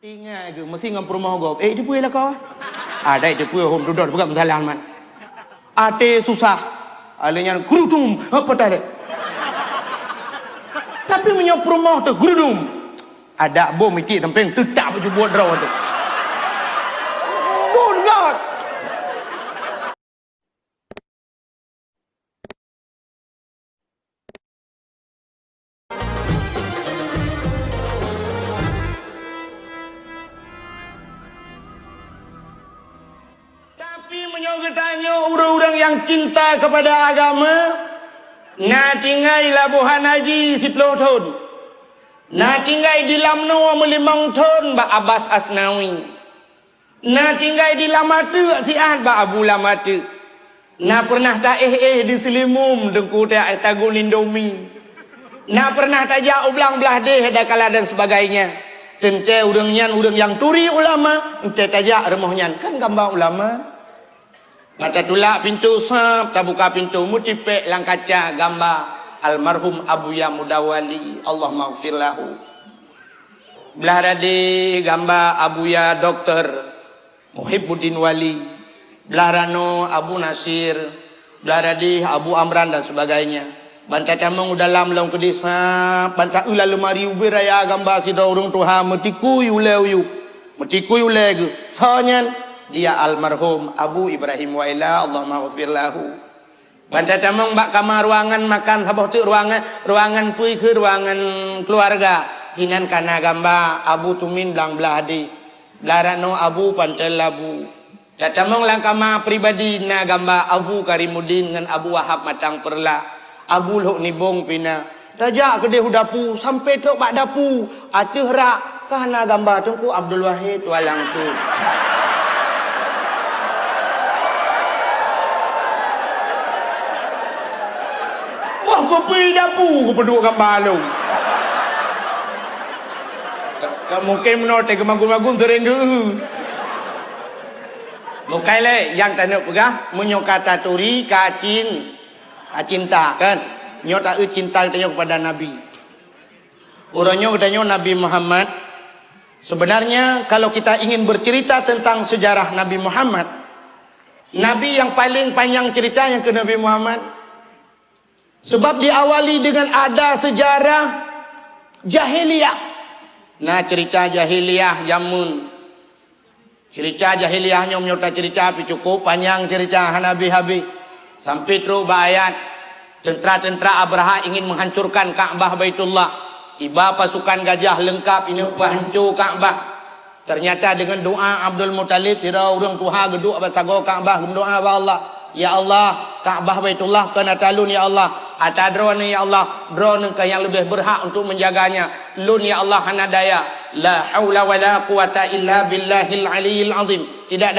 Ingat ke mesti ngam rumah gop. Dia puai lah kau. Ada dia puai hom duduk bukan mentalan man. Ate susah. Alenya gurudum apa tadi. Tapi menyop rumah tu gurudum. Ada bom iki tempeng tetap baju buat draw tu. Bon god. Tanya orang-orang yang cinta kepada agama, na tinggal Labuhan Haji 10 tahun, na tinggal di Lamno 5 tahun Mbak Abbas Asnawi, na tinggal di Lamatu Siat Mbak Abu Lamatu, na pernah tak di Selimum dengku tak tagun Indomie, na pernah tak jauh belang belah deh dakala dan sebagainya. Tente orang yang turi ulama, ente tajak remohnya kan gambar ulama. Mata tulak pintu sap, tak buka pintu mutipek lang kaca gambar almarhum Abuya Mudawali, Allah maghfir lahu. Belah radi gambar Abuya Dr. Muhibbuddin Wali, belah rano Abu Nasir, belah radi Abu Amran dan sebagainya. Bantai tamang dalam long ke desa, bantai ulah lemari ubiraya gambar sida urung Tuhan metikui ulew metikui uleg sonyan dia almarhum Abu Ibrahim Waila, Allah maghfir lahu. Bantai tamang bak kamar ruangan makan sabah tu ruangan pui ke ruangan keluarga hinan kana gambar Abu Tumin belang belah di belarano Abu Pantel Labu. Datamang lang kamar pribadi na gambar Abu Karimuddin dengan Abu Wahab Matang Perla, Abu Luk Nibong Pina. Tajak ke dia dapu sampai tok bak dapu atuh rak kana gambar tungku Abdul Wahid walang cu. Kau pergi dapur kau peduk gambar lu. Kamu mungkin menotek ke magun-magun sering ke. Mukai le yang tak nak pegah menyokata turi cinta kan. Nyota cinta katanya kepada Nabi. Orangnya katanya Nabi Muhammad. Sebenarnya kalau kita ingin bercerita tentang sejarah Nabi Muhammad, Nabi yang paling panjang ceritanya ke Nabi Muhammad. Sebab diawali dengan ada sejarah jahiliyah. Nah cerita jahiliyah jamun. Cerita jahiliyahnya menyerta cerita tapi cukup panjang cerita Nabi habis. Sampai terus ayat tentera-tentera Abraha ingin menghancurkan Ka'bah Baitullah. Iba pasukan gajah lengkap ini hancur Ka'bah. Ternyata dengan doa Abdul Muttalib tira urang Tuhan geduk basago Ka'bah berdoa ba Allah. Ya Allah, Ka'bah Baitullah kena talun ya Allah. Atadron ya Allah, drone ke yang lebih berhak untuk menjaganya. Lun ya Allah hana daya. La haula wala quwata illa billahil aliyil azim. Tidak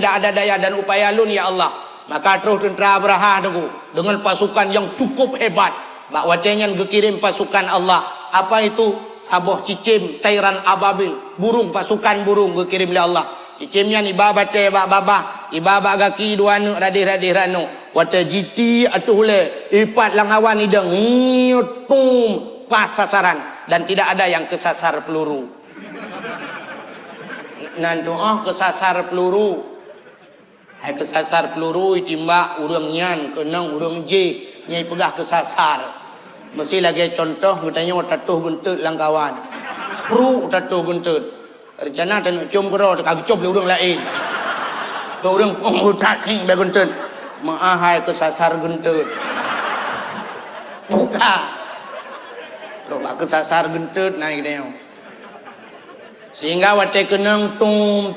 ada daya dan upaya lun ya Allah. Maka terus tentera Abraha tu dengan pasukan yang cukup hebat. Bak watenya gekirim pasukan Allah. Apa itu? Saboh cicim, tairan ababil, burung pasukan burung gekirim oleh Allah. Cicimnya ni babate bak babah, ibaba gaki dua nu radih-radih rano. Wata jiti atuh le, ipat lang awan idang, pum, pas sasaran dan tidak ada yang kesasar peluru. Nan doa kesasar peluru. Hai kesasar peluru itimbak urang nyan kenang urang je, nyai pegah kesasar. Mesti lagi contoh katanya tatuh gentut lang kawan. Pru tatuh gentut. Rencana tak nak cium kera, tak kagum le orang lain. Ke orang tak king be gentut. Maahai kesasar gentut. Buka. Coba kesasar gentut naik dia. Sehingga wate kenang tum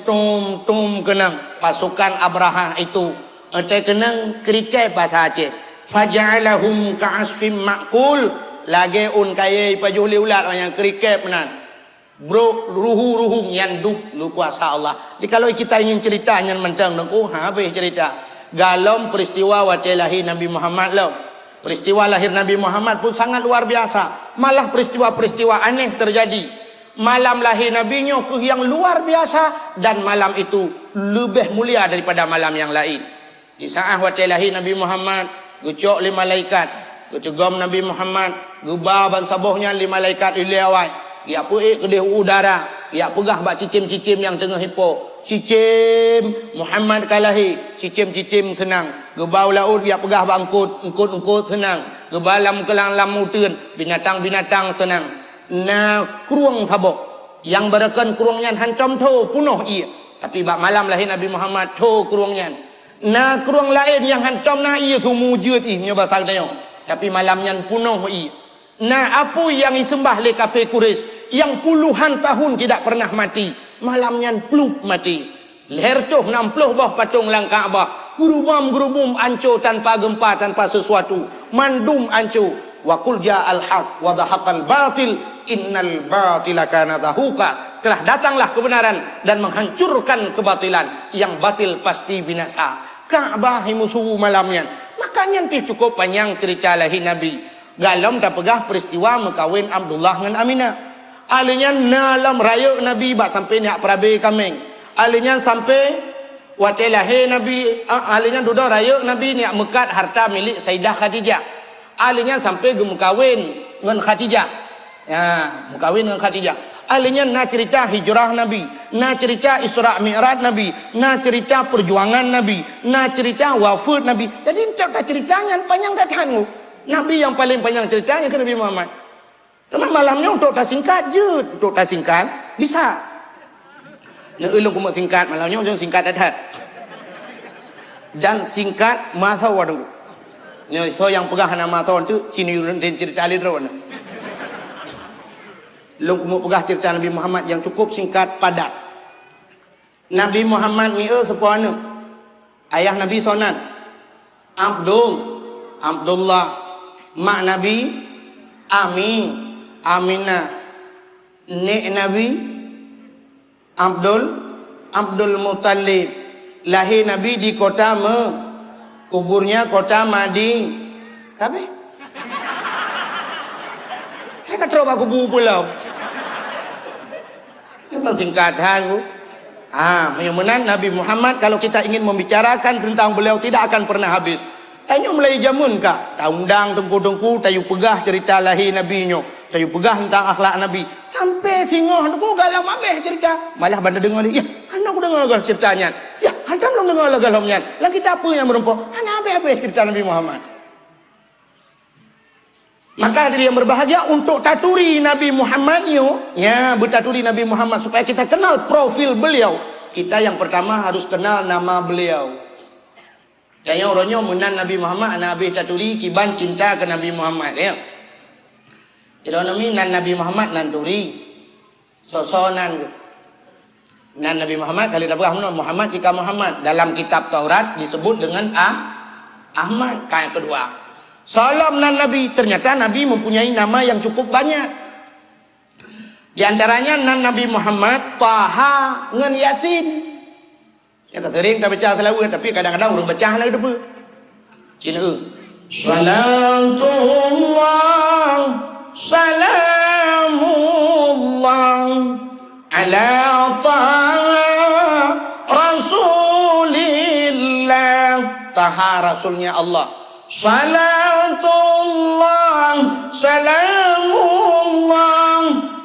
kenang pasukan Abraha itu. Wate kenang kriket bahasa Aceh. Faja'alahum ka'asfim ma'kul. Lagi un kaya pajuh liulat yang kriket benar. Bro ruhu yang duk lu kuasa Allah. Jadi kalau kita ingin cerita yang mentang dengku habis cerita. Galom peristiwa wate lahir Nabi Muhammad lo. Peristiwa lahir Nabi Muhammad pun sangat luar biasa. Malah peristiwa-peristiwa aneh terjadi. Malam lahir Nabinya ke yang luar biasa dan malam itu lebih mulia daripada malam yang lain. Di saat wate lahir Nabi Muhammad, gucok 5 malaikat, gucogom Nabi Muhammad, gubah ban sabohnya 5 malaikat ilawai. Ya puik ke dia udara ya pegah bak cicim-cicim yang tengah hipo. Cicim Muhammad kalahi, cicim-cicim senang. Gebau laut ya pegah bak engkut senang. Gebalam kelang lamu teun, binatang-binatang senang. Na kruang sabok yang berakan kruangnya hantam tu punuh ia. Tapi bak malam lahir Nabi Muhammad tu kruangnya. Na kruang lain yang hantam na ia tu mujud nya bahasa dia. Tapi malamnya punuh ia. Nah, apa yang disembah oleh kafir Quraisy yang puluhan tahun tidak pernah mati, malamnya plup mati. Leher tu 60 bawah patung lang Kaabah. Gurubam ancur tanpa gempa, tanpa sesuatu. Mandum ancur. Wa qul ja'al haq wa dhahaqal batil innal batila kana zahuqa. Telah datanglah kebenaran dan menghancurkan kebatilan. Yang batil pasti binasa. Kaabah musuh malamnya. Makanya cukup panjang cerita lahir Nabi. Galam dah pegah peristiwa mengkawin Abdullah dengan Aminah. Alinya dalam raya Nabi bak sampai nak perabe kameng. Alinya sampai waktu lahir Nabi, alinya duduk raya Nabi nak mekat harta milik Sayyidah Khadijah. Alinya sampai ge mengkawin dengan Khadijah. Ya, mengkawin dengan Khadijah. Alinya nak cerita hijrah Nabi, nak cerita Isra Mi'raj Nabi, nak cerita perjuangan Nabi, nak cerita wafat Nabi. Jadi tak ceritanya panjang tak tahan. Nabi yang paling panjang ceritanya ke Nabi Muhammad. Cuma malamnya untuk tak singkat je. Untuk tak singkat, bisa. Nak elok kumuk singkat, malamnya ujung singkat adat. Dan singkat masa wadu. So yang pegah nama masa tu, cini dan cerita lidro. Long kumuk pegah cerita Nabi Muhammad yang cukup singkat padat. Nabi Muhammad ni sepuana. Ayah Nabi Sonan. Abdullah. Mak Nabi Aminah. Nek Nabi Abdul Muttalib. Lahir Nabi di kota kuburnya kota Mading. Kabeh. Hai katro ba kubur pulau. Itu singkatan bu. Menyumenan Nabi Muhammad kalau kita ingin membicarakan tentang beliau tidak akan pernah habis. Tanyo mulai jamun kah? Taundang tengku-tengku tayu pegah cerita lahir Nabi nyo, tayu pegah tentang akhlak Nabi. Sampai singoh tengku galam habis cerita. Malah banda dengar dia, ya, anak aku dengar gas ceritanya. Ya, hantam belum dengar galamnya. Lah kita apa yang merempok? Anak habis cerita Nabi Muhammad. Maka hadirin yang berbahagia untuk taturi Nabi Muhammad nyo, ya, bertaturi Nabi Muhammad supaya kita kenal profil beliau. Kita yang pertama harus kenal nama beliau. Yang orangnya menan Nabi Muhammad, Nabi taturi kiban cinta ke Nabi Muhammad ya. Jadi Nabi Muhammad nanduri sosonan nan Nabi Muhammad kali dah Muhammad jika Muhammad dalam kitab Taurat disebut dengan Ahmad. Yang kedua, salam nan Nabi, ternyata Nabi mempunyai nama yang cukup banyak. Di antaranya nan Nabi Muhammad Taha dengan Yasin. Ya tak sering tak baca selawat tapi kadang-kadang orang baca lagi depa. Cina salamullah ala taha rasulillah. Taha rasulnya Allah. Salamullah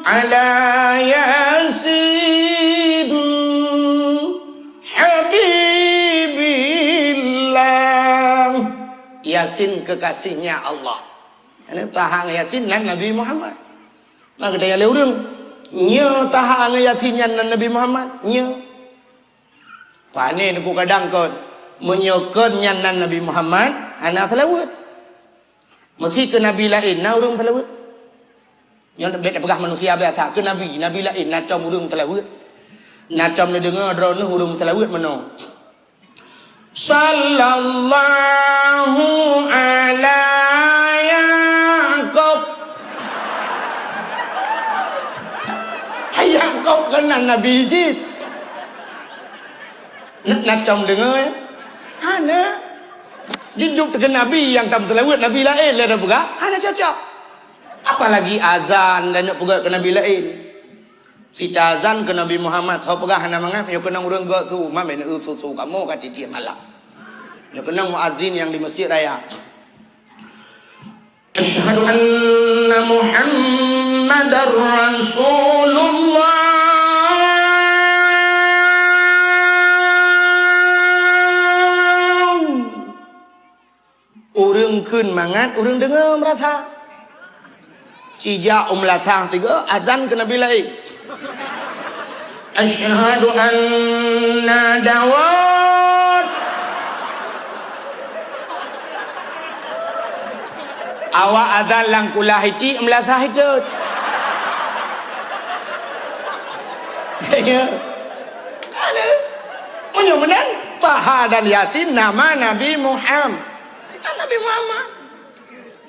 ala Yasin Yasin kekasihnya Allah. Ini tahang Yasin dan Nabi Muhammad. Maka dia leureung nya tahang Yasin dan Nabi Muhammad nya. Pane ku kadang kon menyokeun nyan Nabi Muhammad anak selawat. Mesti ke Nabi lain na urang selawat. Yang dia pegah manusia biasa ke Nabi lain na tom urang selawat. Na tom ni dengar drone urang selawat mano. Sallallahu ala Yaqub. Yaqub kena Nabi Jid. Nak tom dengar ya. Hana hidup dengan Nabi yang tam selawat Nabi lain lah dah pegah. Hana cocok. Apalagi azan dan nak pegah ke Nabi lain. Sita azan ke Nabi Muhammad so pegah hana mangat yo kenang urang gak tu mamen su kamu kat tiap malam. Yo kenang muazzin yang di masjid raya. Asyhadu anna Muhammadar Rasulullah. Urang kun mangat, urang dengar merasa. Cijak latah tiga, azan ke Nabi lain. Asyhadu anna Dawud. Awak azan lang kulah hiti, melasah hitut. Kaya, ada. Menyumenan, Taha dan Yasin nama Nabi Muhammad. Nabi Muhammad.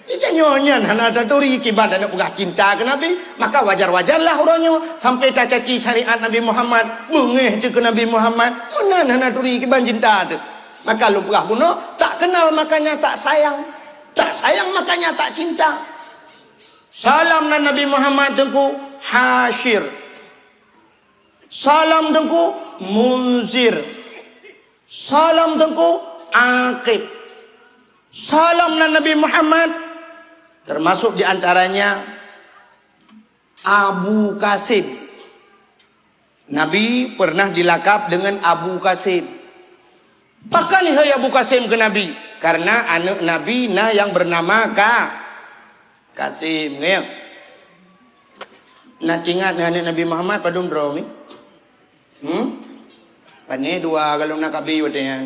Dia nyonya hana ada duri kibat dan pegah cinta ke Nabi, maka wajar-wajarlah orangnya sampai tak caci syariat Nabi Muhammad, bengeh tu ke Nabi Muhammad, mana hana duri kibat cinta tu. Maka lu pegah bunuh, tak kenal makanya tak sayang. Tak sayang makanya tak cinta. Salam dan Nabi Muhammad tengku Hashir. Salam tengku Munzir. Salam tengku Aqib. Salam dan Nabi Muhammad termasuk diantaranya Abu Qasim. Nabi pernah dilakap dengan Abu Qasim. Bahkan hai Abu Qasim ke Nabi karena anak Nabi nah yang bernama Qasim ya. Nak ingat anak Nabi Muhammad padum bro ni. Pane dua kalau nak kabi watenya.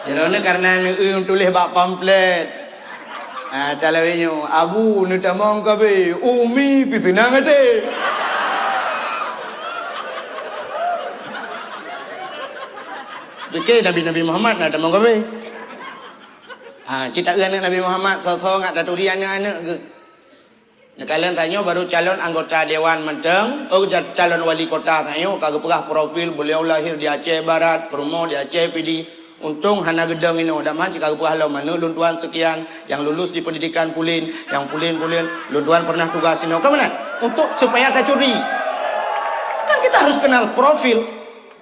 Jadi karena ni tulis bak pamflet. Talawenyo Abu ni tamang kabe umi pitinang ate. Deke Nabi Muhammad nak tamang kabe. Cerita anak Nabi Muhammad sosok ngak taturi anak-anak ke. Kalian tanya baru calon anggota Dewan Menteng, calon wali kota tanya kagak pegah profil beliau lahir di Aceh Barat, rumah di Aceh PD. Untung hana gedang ini udah macam kagak pegah mana luntuan sekian yang lulus di pendidikan Pulin, yang Pulin luntuan pernah tugas ini. Kemana? Untuk supaya tak curi. Kan kita harus kenal profil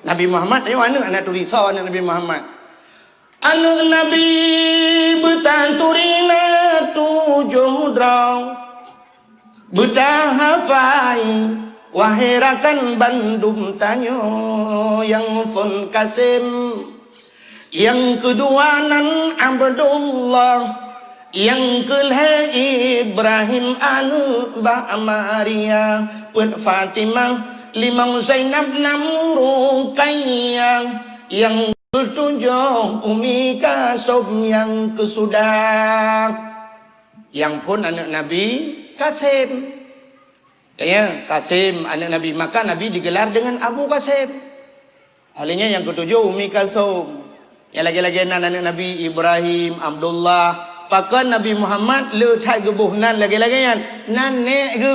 Nabi Muhammad. Ayo anak turi so anak Nabi Muhammad. Anak Nabi betanturina tujuh drong. Buta hafai wahirakan Bandung tanyo yang Fun Qasim, yang kedua nan Abdullah, yang kelih Ibrahim anu ba Maria pun Fatimah limang Zainab namu Ruqayyah, yang ketujuh Umi Qasim, yang kesudah yang pun anak Nabi Qasim. Ya, Qasim anak Nabi, maka Nabi digelar dengan Abu Qasim. Halinya yang ketujuh Umi Qasim. Yang lagi-lagi anak Nabi Ibrahim, Abdullah. Pakan Nabi Muhammad letak gebuh nan lagi-lagi yang nanek ke.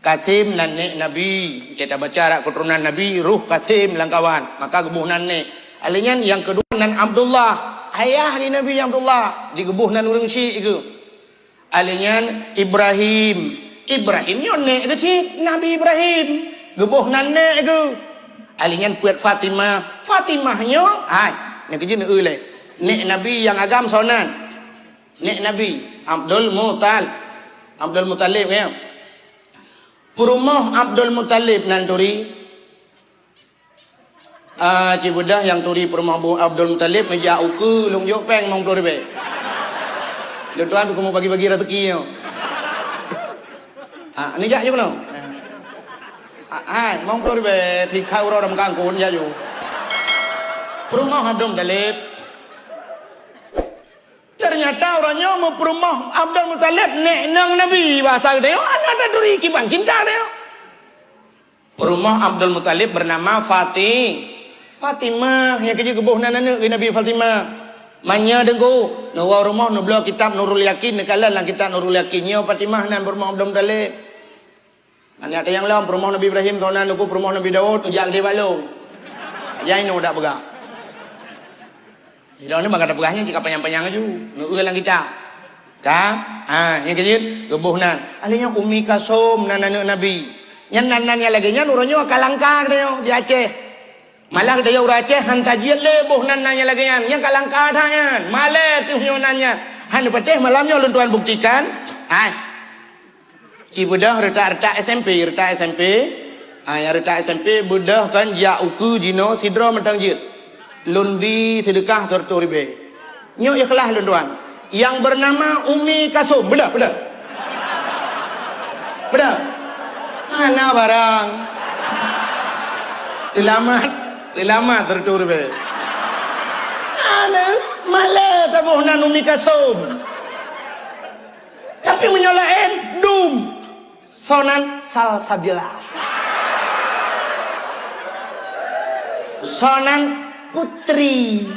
Qasim nanek Nabi. Kita baca arah keturunan Nabi, ruh Qasim langkawan. Maka gebuh nanek. Halinya yang kedua nan Abdullah. Ayah ni Nabi Abdullah. Digebuh nan urang syik ke. Alinyan Ibrahim nyonek kecil Nabi Ibrahim gebuh nanek ke. Alinyan puat Fatimahnya hai nak kerja nak le nek Nabi yang agam sonan nek Nabi Abdul Muttalib ya. Rumah Abdul Muttalib nan turi cibudah yang turi rumah Abdul Muttalib meja uku long jok peng mong turi be. Tuan aku mau bagi-bagi rezeki yo. Ni jak je kono. Hai, mong kau be thi khau ro dam kang kun ya ju. Rumah Abdul Muttalib. Ternyata orangnya mau rumah Abdul Muttalib nek nang Nabi bahasa dia ada duri kiban cinta dia. Rumah Abdul Muttalib bernama Fatimah yang kerja gebuh anak Nabi Fatimah. Manya dengku nawa rumah nu bela kitab Nurul Yakin nekalan lang kitab Nurul Yakin nyo Fatimah nan rumah Abdul Muttalib. Ana ada yang lain rumah Nabi Ibrahim tahunan nuku rumah Nabi Daud ujak dia balong. Yang ini dak pegah. Hilang ni bangkat pegahnya jika panjang-panjang aju. Nu lang kita. Yang kecil gebuh nan. Alinya Umi Qasim nan anak Nabi. Nyan nan lagi nyan uronyo kalangkar dia di Aceh. Malah dia orang Aceh hantajian lebuh nan nanya lagi yang kalangkah tangan malah tu nanya han pateh malamnya luntuan buktikan cibudah retak SMP yang retak SMP budah kan ya uku jino sidro mentang jit lundi sedekah 100 ribu. Nyo ikhlas tuan. Yang bernama Umi Kasum. Benar. Mana barang? Selamat 100 ribu. Ana malah tabuhnan Umi Kasum. Tapi menyolain dum sonan salsabila. Sonan putri.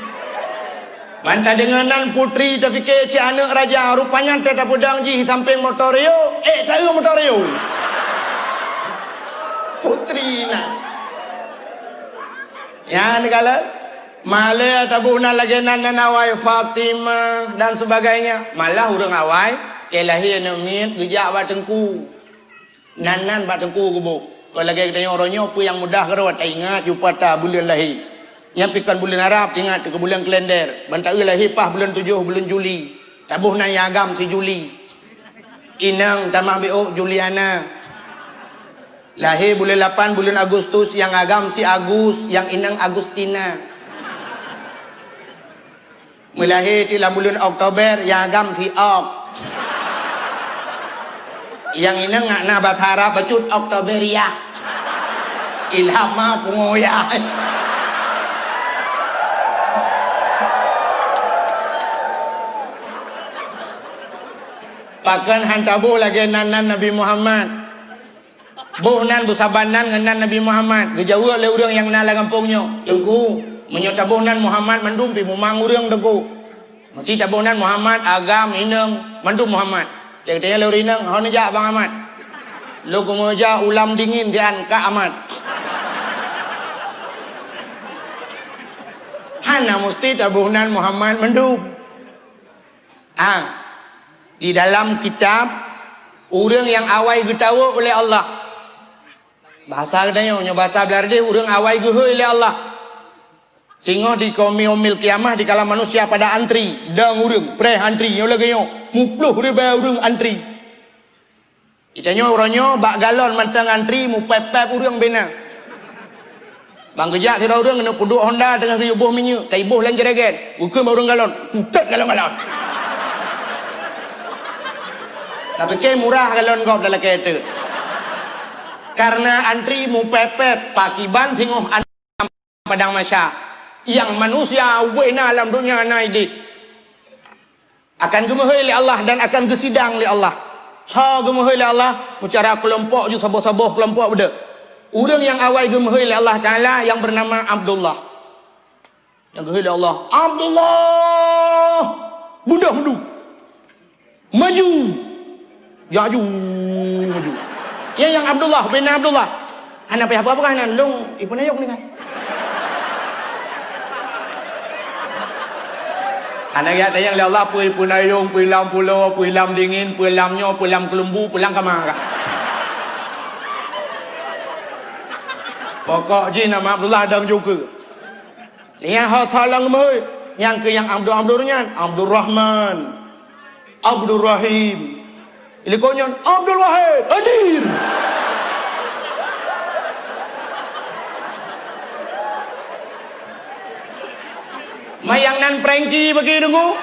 Bantah denganan putri tapi ke anak raja rupanya tetap pedang ji samping motorio. Tahu motorio. Putri na. Ya negala malah tabuhna lagi nana nawai Fatimah dan sebagainya. Malah urang awai kelahi nemit gejak batengku. Nanan batengku gubuk. Kalau lagi kita orangnya apa yang mudah kerawat ingat jumpa ta bulan lahir. Nyapikan bulan Arab ingat ke bulan kalender. Bantai lahir pah bulan 7 bulan Juli. Tabuh nan agam si Juli. Inang tamah BO Juliana. Lahir bulan 8 bulan Agustus, yang agam si Agus, yang inang Agustina. Melahir di bulan Oktober, yang agam si Ok. Yang inang ngak na Batara bacut Oktoberia. Ilham mah pungoya. Pakan hantabuh lagi nanan Nabi Muhammad. Buhnan busabanan ngenan Nabi Muhammad. Gejawa le urang yang nala kampungnya. Tengku menyotabuhnan Muhammad mandum pi mumang urang degu. Masih tabuhnan Muhammad agam inang mandum Muhammad. Cek-ceknya le urinang hon aja Bang Ahmad. Lu kumoja ulam dingin dian Kak Ahmad. Hana mesti tabuhnan Muhammad mandum. Di dalam kitab urang yang awai getawa oleh Allah. Bahasa katanya bahasa Belarde urang awai gehe oleh Allah. Sehingga di yaumil kiamah di kala manusia pada antri, dang urang pre antri yo lagi yo 10 ribu urang antri. Itanya orangnya bak galon mantang antri mu pepep urang bena. Bang gejak tira urang kena puduk Honda dengan ribuh minyak, taibuh lan jeregen. Ukum urang galon, putet galon-galon. Tapi ke murah galon kau dalam kereta. Karena antri mu pepet pakiban singoh padang masya. Yang manusia wena alam dunia naidi akan gemuhai oleh Allah dan akan gesidang oleh Allah. Sa gemuhai oleh Allah bicara kelompok ju saboh-saboh kelompok beda. Urang yang awal gemuhai oleh Allah Taala yang bernama Abdullah. Yang gemuhai oleh Allah, Abdullah budah mudu. Maju. Yaju maju. Yang Abdullah bin Abdullah. Anak apa kan long ibu nayok ni kan. Anak ya yang Allah pui nayong pui lam pulau pui lam dingin pui lamnyo pui lam kelembu pulang kamar. Pokok je nama Abdullah dang juga. Yang hatalang mai yang ke yang Abdulnya Abdul Rahman, Abdul Rahim. Ilikonya Abdul Wahid hadir. Mayang nan prengki bagi dengu.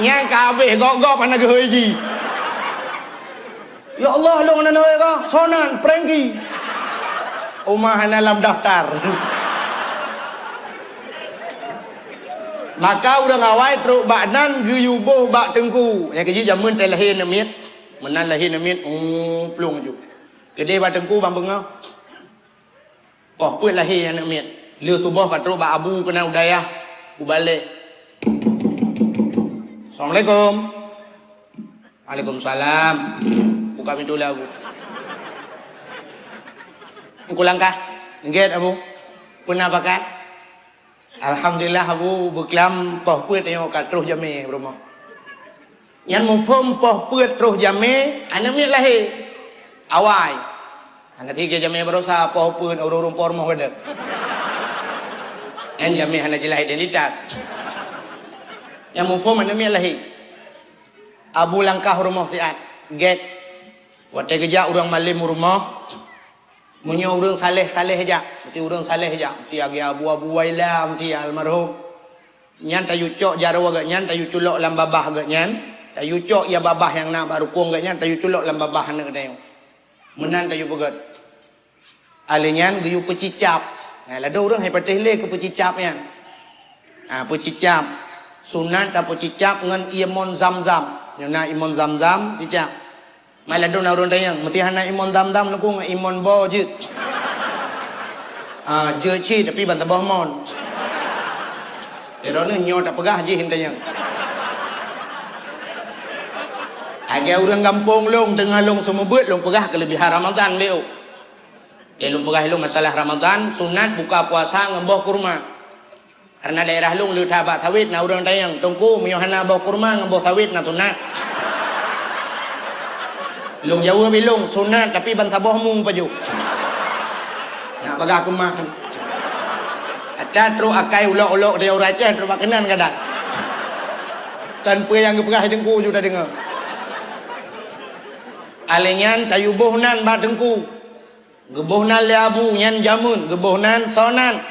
Nya kabeh gok-gok ana geheji. Ya Allah long nan hoy ka sonan prengki. Umah dalam daftar. Maka urang awai truk baknan guyubuh bak tengku. Ya keji jamun teh lahir nemit. Menan lahir nemit plung ju. Gede bak tengku bang bengau. Oh puit lahir yang nemit. Liu subuh kat truk bak abu kena udayah. Ku balik. Assalamualaikum. Waalaikumsalam. Buka pintu lah Abu. Engkau langkah. Nget Abu. Pernah pakai? Alhamdulillah Abu berkelam poh puit yang kat terus jame rumah. Yang mufum poh puit terus jame, ana mi lahir. Awai. Ana tiga jame berosa poh puit urung pormoh wedek. En jame ana jelah identitas. Yang mufum ana mi lahir. Abu langkah rumah siat. Get. Waktu kerja orang malim rumah. Munyo urang saleh-saleh aja. Ci urang saleh ja, ci agi abu-abu wailam ci almarhum. Nyan tayu cok jaro agak nyan tayu culok lam babah agak nyan. Tayu cok ya babah yang nak baru kuang agak nyan tayu culok lam babah nak dayo. Menan tayu pegat. Alinyan geyu pecicap. Lada urang hai patih le ke pecicap yan. Pecicap. Sunat ta pecicap ngan imon zam-zam. Yana imon zam-zam cicap. Mai lada na urang dayang mesti hana imon zam-zam laku ngan imon bo je. Je chi tapi ban tabah mon. Erona nyo tak pegah je hintayang. Agak orang kampung long tengah long semua buat long pegah kelebihan Ramadan leo. Dia long pegah long masalah Ramadan sunat buka puasa ngembah kurma. Karena daerah long lu tabat sawit na orang tayang tungku miohana bau kurma ngembah sawit na sunat. Long Jawa bilong sunat tapi ban sabah mung paju. Nak pegah kumah. Ada terus akai ulok-ulok dia orang Aceh terus kenan kadang. Kan pe yang pegah dengku sudah dengar. Alenyan tayu bohnan ba dengku. Gebohnan leabu nyan jamun, gebohnan sonan.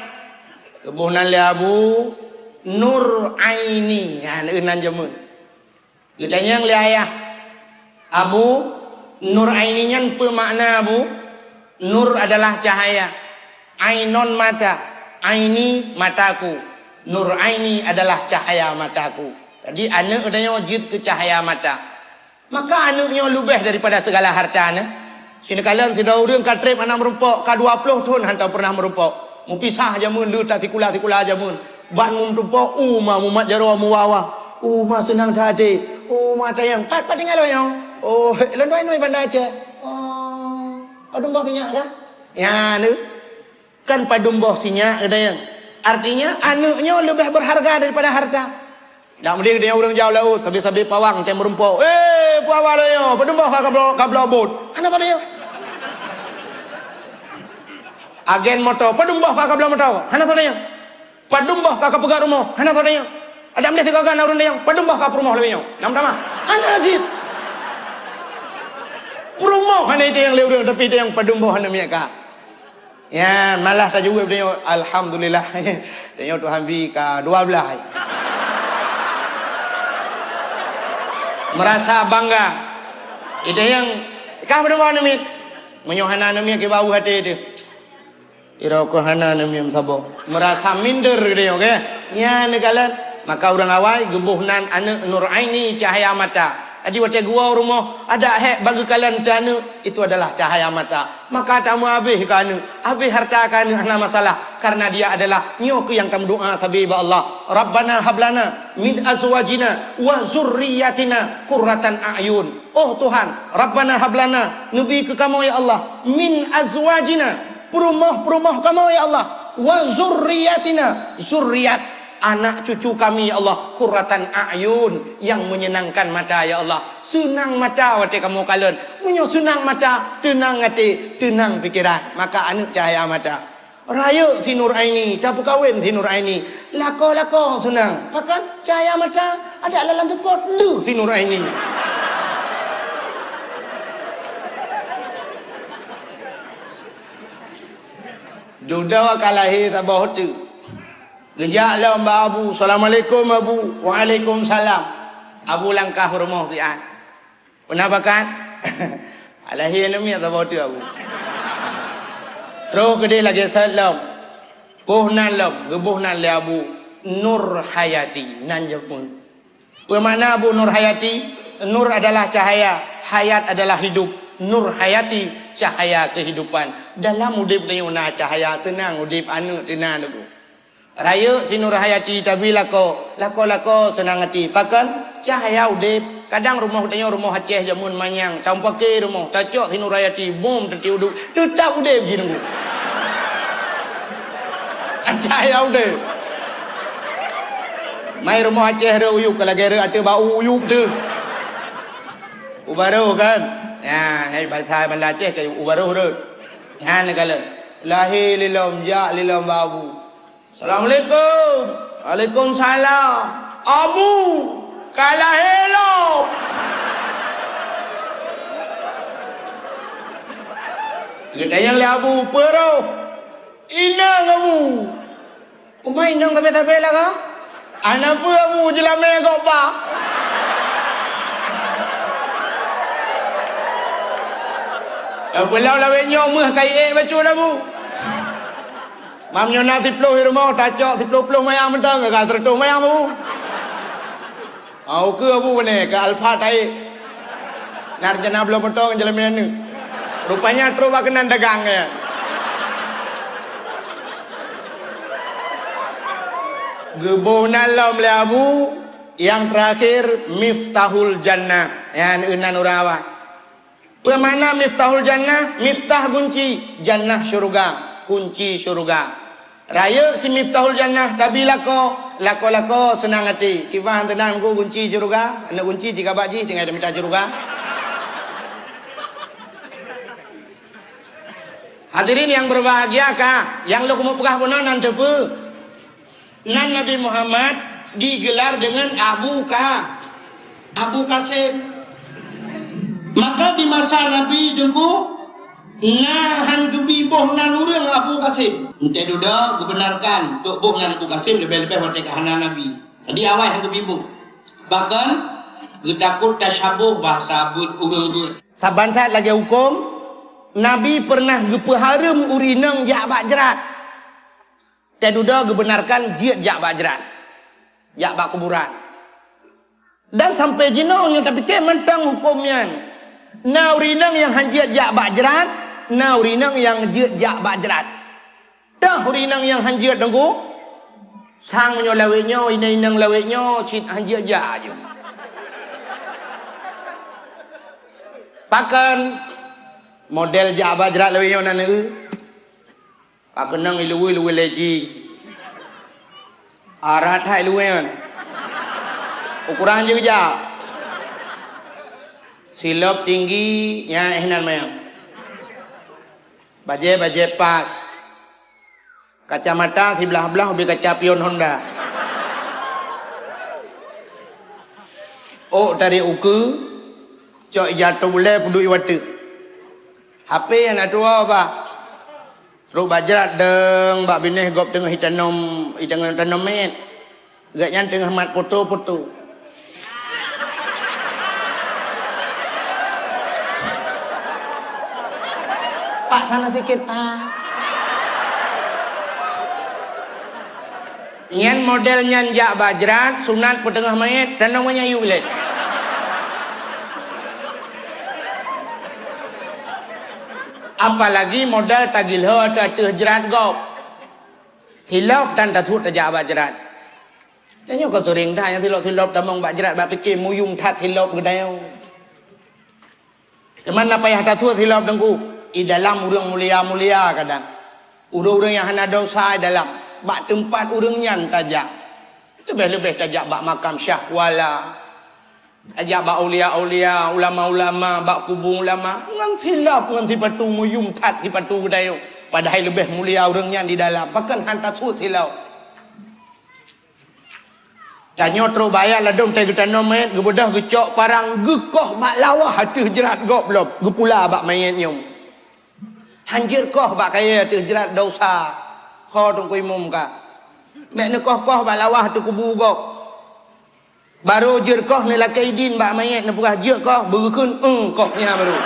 Gebohnan leabu nur aini, eunan jamun. Gedanyang le ayah. Abu nur aini nyan pe makna abu? Nur adalah cahaya. Ainon mata. Aini mataku. Nur aini adalah cahaya mataku. Jadi anak adanya wajib ke cahaya mata. Maka anaknya lebih daripada segala hartanya. Sini kalian sudah orang katrip anak merumpok ka 20 tahun hantar pernah merumpok. Mu pisah aja mun lu tak tikula aja mun. Ban mun merumpok mumat jaro mu wawa. Senang tadi. Tayang pat tinggal yo. Londoi bandar Aceh. Adum bau sinyak kan? Ya nu. Kan padumboh sinyak ada yang artinya anaknya lebih berharga daripada harta. Dak mending dia orang jauh laut sabi-sabi pawang tem merumpok. Puawa dia padumboh kablo bot. Anak tu dia. Agen motor padumboh kablo motor. Anak tu dia. Padumboh ka pegang rumah. Anak tu dia. Ada mending tiga orang dia padumboh ka rumah lebihnya. Nama-nama. Anak ajit. Rumah hanya itu yang leureung tapi itu yang padumboh hanya miaka. Ya, malah tak juga dia alhamdulillah. Tengok Tuhan bi ka 12. Merasa bangga. Itu yang kah berdua namit. Menyohana namit ke bau hati dia. Ira ko hana namit sabo. Merasa minder dia okey. Ya negalan maka orang awai gebuhnan anak nur aini cahaya mata. Adi wate gua rumah ada hek bagi kalian dana itu adalah cahaya mata. Maka tamu habis kan habis harta kan ana masalah karena dia adalah nyok yang kamu doa sabi ba Allah. Rabbana hablana min azwajina wa zurriyyatina qurratan a'yun. Oh Tuhan, Rabbana hablana nabi ke kamu ya Allah min azwajina perumah kamu ya Allah wa zurriyyatina zurriyat anak cucu kami ya Allah qurratan a'yun yang menyenangkan mata ya Allah. Senang mata wate kamu kalian. Menyo senang mata, tenang hati, tenang fikiran. Maka anak cahaya mata. Raya si Nur Aini, dah berkahwin si Nur Aini. Lako senang. Pakan cahaya mata ada dalam tempat lu si Nur Aini. Duda kalahi tabah tu. Gejak lah Mbak Abu. Assalamualaikum Abu. Waalaikumsalam. Abu langkah rumah si An. Pernah bakan? Alahi enemi atau bodoh Abu. Terus ke dia lagi salam. Buhnan lam. Gebuhnan le Abu. Nur Hayati. Nanjapun. Bagaimana Abu Nur Hayati? Nur adalah cahaya. Hayat adalah hidup. Nur Hayati. Cahaya kehidupan. Dalam udip ni una cahaya. Senang udip anu tina tu. Raya si Nur Hayati tapi lako senang hati. Pakan cahaya udip. Kadang rumah tanya rumah Aceh jamun manyang. Tahun pakai rumah. Tacok si Nur Hayati bom terti uduk. Tetap udip je nunggu. Cahaya udip. Mai rumah Aceh ada uyuk. Kalau kira ada bau uyuk tu. Ubaru kan. Ya, hai bahasa Bandar Aceh ke ubaru tu. Ya ni kalau. Lahir lilam ja lilam babu. Assalamualaikum. Waalaikumsalam. Abu kalah hello. Kita yang le Abu pero. Inang kamu. Umay inang tabi-tabi lah ka? Anak pun kamu jelamnya kau pak. Belau lawe nyomah kai bacu dah bu. Mam nyona 10 rumah tacok 10 mayam mentang ke 100 mayam bu. Au ke bu ne ke alfa tai. Narjana belum mentong jelamnya ni. Rupanya terus bakanan dagang ya. Gebunan lam le abu yang terakhir Miftahul Jannah yang unan urawa. Bagaimana Miftahul Jannah? Miftah kunci Jannah syurga, kunci syurga. Raya si Miftahul Jannah tapi lako senang hati. Kifah tenang ku kunci syurga, anak kunci jika baji tinggal minta syurga. Hadirin yang berbahagia kah? Yang lu kumu pegah punan nanti pe. Nan Nabi Muhammad digelar dengan Abu Qasim. Maka di masa Nabi dulu nahan kebiboh nan urang Abu Qasim. Ente duda gebenarkan tok boh nan Abu Qasim lebih-lebih hotek hana Nabi. Di awal hang kebiboh. Bahkan getakut tasyabuh bahasa abud urang. Sabantat lagi hukum Nabi pernah gepeharem urinang jak bajrat. Teduda gebenarkan jiat jak bajrat. Jak bak kuburan. Dan sampai jinongnya tapi ke mentang hukumnya. Na urinang yang hanjiat jak bajrat, na urinang yang jiat jak bajrat. Dah urinang yang hanjiat nunggu. Sang menyo laweknya, inang laweknya, cit hanjiat jak aja. Pakan model jak bajrat laweknya nana. Pak kenang ilu leji. Arat hai luan. Ukuran je kerja. Silap tinggi yang ehnan mayang. Baje pas. Kacamata sebelah-belah lebih kaca pion Honda. Oh dari uku. Cok jatuh boleh puduk iwatu. HP yang nak tua apa? Ruk bajrat deng bak binih gop tengah hitanam met. Gatnya tengah mat foto-foto. Pak sana sikit pak. Nyan model nyan jak bajrat sunat petengah met dan namanya yulet. Apalagi modal tagilho atau jerat gop. Tilok dan tatut tajak bajrat. Tanya kau sering dah yang tilok damang bajrat bak fikir muyung tat tilok gedayau. Cuman apa yang tatut tilok dengku? I dalam urang mulia kadang. Urang yang hana dosa dalam bak tempat urang nyan tajak. Lebih-lebih tajak bak makam Syah Kuala. Ajak bak ulia-ulia, ulama-ulama, bak kubung ulama. Ngan silap, ngan sipatu muyum tat sipatu gedayau. Padahal lebih mulia orangnya di dalam. Bahkan hantar sud silau. Tanya terus bayar ladung teh kita nomet, gebedah gecok parang gekoh bak lawah hati jerat gop belum. Gepula bak mayat nyum. Hanjir koh bak kaya hati jerat dosa. Kau tunggu imum ka. Mek ne koh bak lawah hati kubu gop. Baru jirkoh ni lakai din bak mayat ni purah jirkoh berkun kohnya baru.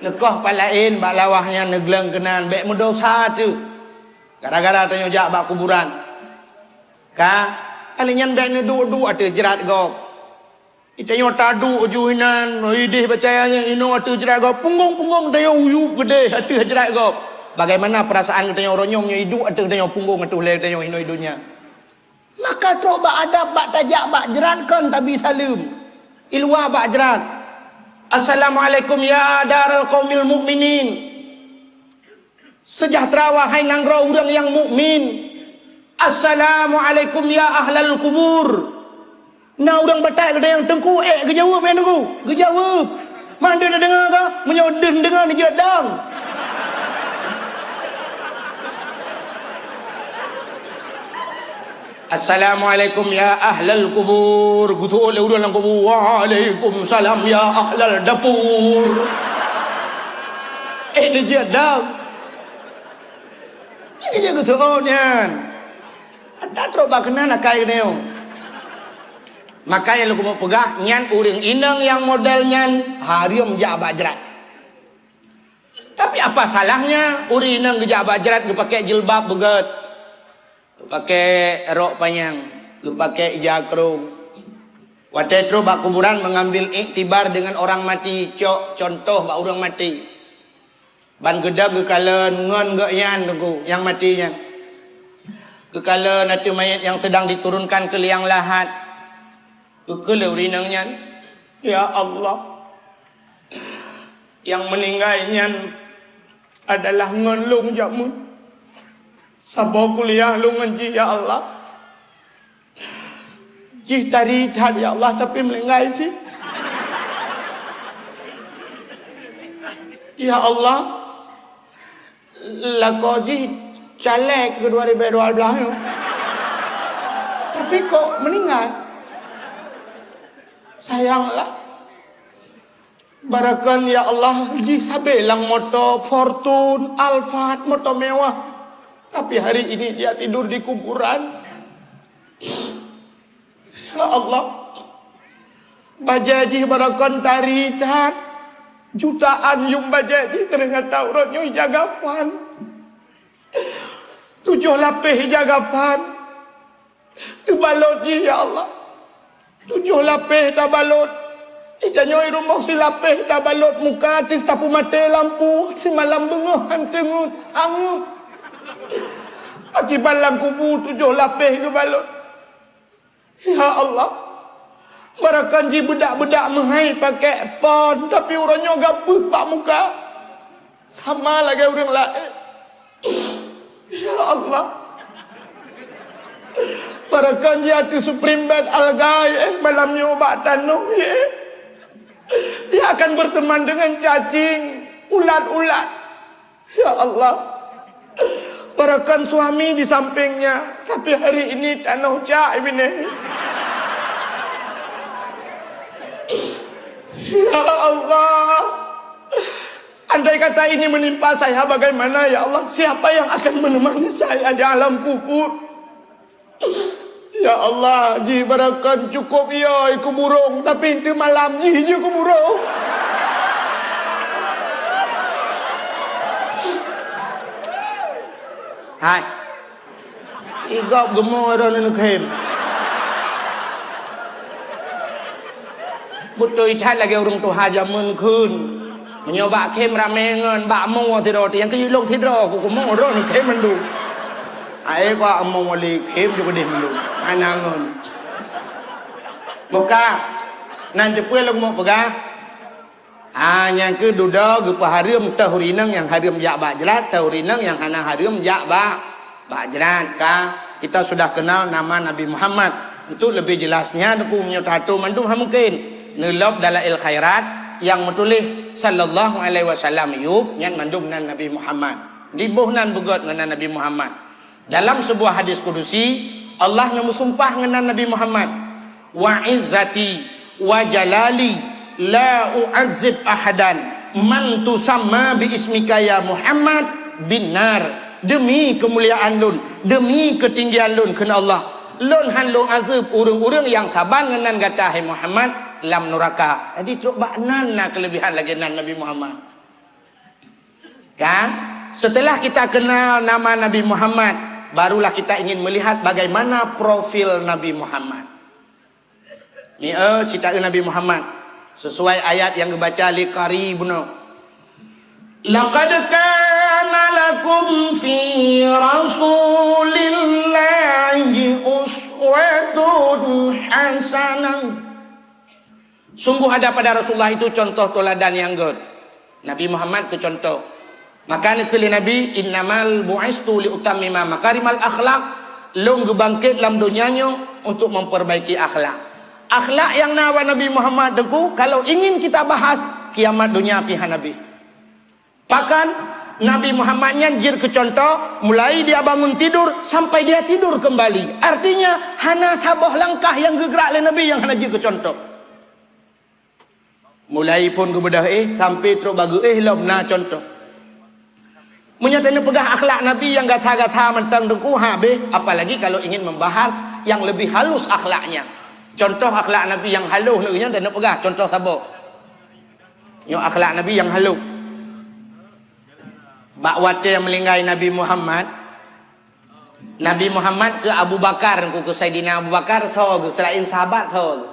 Nekoh palain bak lawahnya negleng kenan bek mendosa tu. Gara-gara tanya jak bak kuburan. Ka alinyan bek ni du ada jerat gop. Itanya tadu ujuhinan idih percayanya ino atu jerat gop punggung tanya uyup gede hati jerat gop. Bagaimana perasaan kita yang ronyongnya hidup atau kita yang punggung atau leh kita yang hidupnya. Maka teruk bak adab bak tajak bak jeratkan tabi salim. Ilwa bak jerat. Assalamualaikum ya daral qaumil mukminin. Sejahtera wahai nanggro orang yang mukmin. Assalamualaikum ya ahlal kubur. Nah orang batak ada yang tengku kejawab yang tengku. Kejawab. Mana dia dengar ke? Menyodin dengar ni je dang. Assalamualaikum ya ahlal kubur. Gutu oleh udah lang kubur. Waalaikumsalam ya ahlal dapur. Ini dia dah. Ini dia gutu onyan. Ada terobak kena nak kaya neo. Makanya lu mau pegah nyan uring inang yang model nyan harium jak bajrat. Tapi apa salahnya uring inang gejak bajrat pakai jilbab beget. Pakai rok panjang, lu pakai jakrung. Waktu itu bak kuburan mengambil iktibar dengan orang mati. Contoh bak orang mati. Ban gedag kekala ngon gak yan yang matinya. Kekala nanti mayat yang sedang diturunkan ke liang lahat. Kekala urinangnya. Ya Allah. Yang meninggalnya adalah ngelung jamun. Sabar kuliah lu ngaji ya Allah. Jih tadi ya Allah tapi melengai sih. Ya Allah. Lagu jih caleg ke 2012 tu. Tapi kok meninggal. Sayanglah. Barakan ya Allah jih sabelang motor Fortune, Alphard, motor mewah. Tapi hari ini dia tidur di kuburan. Ya Allah. Bajaji barakan taricat. Jutaan yung bajaji ternyata urutnya jagapan. 7 lapis jagapan. Dibalot ji ya Allah. 7 lapis tak balot. Itanya rumah si lapis tak balot muka. Tapu mati lampu. Si malam bengohan tengut. Angut. Akibat dalam kubur 7 lapis ke balot. Ya Allah. Barakanji budak-budak menghai pakai pon. Tapi orangnya gapuh pak muka. Sama lagi orang lain. Ya Allah. Barakanji hati Supreme Bed Al-Gai. Malamnya obat tanuh ya. Dia akan berteman dengan cacing. Ulat-ulat. Ya Allah. Barakan suami di sampingnya. Tapi hari ini tanah cak ini. Ya Allah. Andai kata ini menimpa saya bagaimana ya Allah. Siapa yang akan menemani saya di alam kubur. Ya Allah. Ji barakan cukup ya iku burung. Tapi itu malam ji je ku burung. Hai. Igop gemuk orang nak khem. Butuh icat lagi orang tu hajamun kun. Menyoba khem ramengan bak mo tido yang ke long tido ku mo orang khem mandu. Ai kwa mo wali khem ju gede mandu. Anangon. Boka nan jepue long mo pega. Yang ke duda ke paharim tahurinang yang harim jak bajrat tahurinang yang hana harim jak bajrat ka kita sudah kenal nama Nabi Muhammad. Itu lebih jelasnya aku punya tato mandum mungkin nulab dalail khairat yang menulis sallallahu alaihi wasallam yub yang mandum nan Nabi Muhammad dibuhnan bugot dengan Nabi Muhammad. Dalam sebuah hadis kudusi Allah memusumpah dengan Nabi Muhammad wa izzati wa jalali la u'adzib ahadan man tusamma bi ismika ya Muhammad bin nar. Demi kemuliaan lun, demi ketinggian lun kena Allah lun han lun azab urang-urang yang saban ngenan kata hai Muhammad lam neraka. Jadi tu baknan kelebihan lagi nan Nabi Muhammad. Kan? Setelah kita kenal nama Nabi Muhammad, barulah kita ingin melihat bagaimana profil Nabi Muhammad. Ni cerita Nabi Muhammad sesuai ayat yang dibaca li qaribuna. Laqad kana lakum fi rasulillahi uswatun hasanah. Sungguh ada pada Rasulullah itu contoh teladan yang good. Nabi Muhammad ke contoh. Maka kali Nabi innamal bu'istu li utammima makarimal akhlak. Long gebangkit dalam dunianya untuk memperbaiki akhlak. Akhlak yang nawa Nabi Muhammad deku kalau ingin kita bahas kiamat dunia pihak Nabi. Bahkan Nabi Muhammad nyanjir ke contoh, mulai dia bangun tidur sampai dia tidur kembali. Artinya hana sabah langkah yang gerak oleh Nabi yang hana jir ke contoh. Mulai pun ke bedah sampai teruk bagu lom na contoh. Menyatakan pegah akhlak Nabi yang gata-gata mentang dengku habis, apalagi kalau ingin membahas yang lebih halus akhlaknya. Contoh akhlak Nabi yang halus nak dan nak pegah contoh sabok. Yo akhlak Nabi yang halus. Bakwate yang melinggai Nabi Muhammad. Nabi Muhammad ke Abu Bakar, ke Sayyidina Abu Bakar so ke selain sahabat so.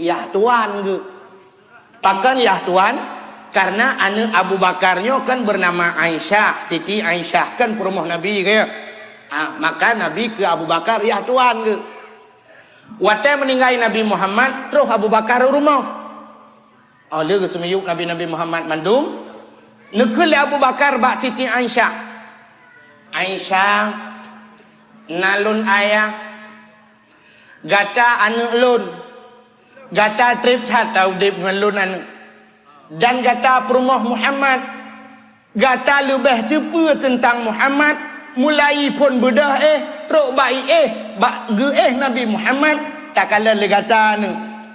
Ya tuan ke. Pakan ya tuan karena anak Abu Bakarnya kan bernama Aisyah, Siti Aisyah kan perumuh Nabi ke. Maka Nabi ke Abu Bakar ya tuan ke. Wate meninggai Nabi Muhammad terus Abu Bakar rumah. Oleh ke semiyuk Nabi Muhammad mandum. Nekul Abu Bakar bak Siti Aisyah. Aisyah nalun ayah gata anak lun gata trip tau dip ngalun anak dan gata perumah Muhammad gata lebih tepu tentang Muhammad mulai pun bedah teruk baik bak ge Nabi Muhammad tak kala le gata anu.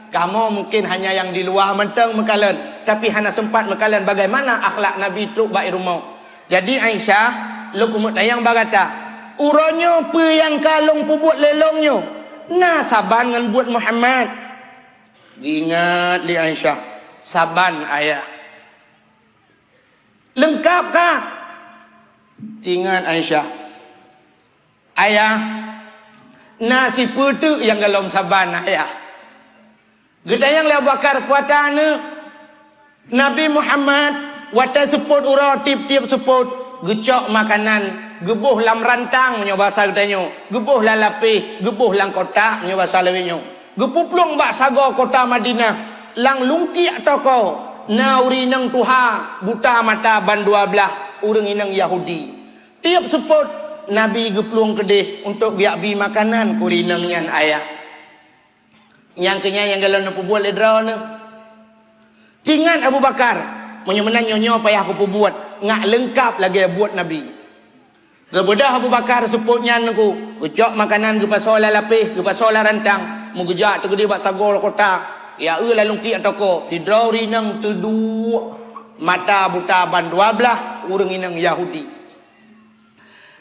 Kamu mungkin hanya yang di luar mentang mekalan, tapi hanya sempat mekalan bagaimana akhlak Nabi truk baik rumah. Jadi Aisyah, lu kumut tayang bagata, uronyo pe yang kalung pu buat lelongnya. Nah saban ngan buat Muhammad. Ingat li Aisyah, saban ayah. Lengkap kah? Ingat Aisyah. Ayah, nasi putu yang galom saban ayah. Gedayang Abu Bakar puatana Nabi Muhammad wata seput ura tip-tip seput gecok makanan gebuh lam rantang nyo bahasa gedanyo gebuh la lapih gebuh lang kotak nyo bahasa lewinyo gepuplung bak sago kota Madinah lang lungki toko na uri nang tuha buta mata ban dua belah urang inang Yahudi tiap seput Nabi geplung kedih untuk biak bi makanan kurinang nyan ayah. Yang kenya yang galau nak buat ledra ni. Tingan Abu Bakar menyemenan nyonya payah aku buat ngak lengkap lagi buat Nabi. Gebedah Abu Bakar seputnya aku gejak makanan ge pasola lapih ge pasola rantang mu gejak tu gede bak sagol kota ya lalu ki atoko sidra rinang tedu mata buta ban 12 urang inang Yahudi.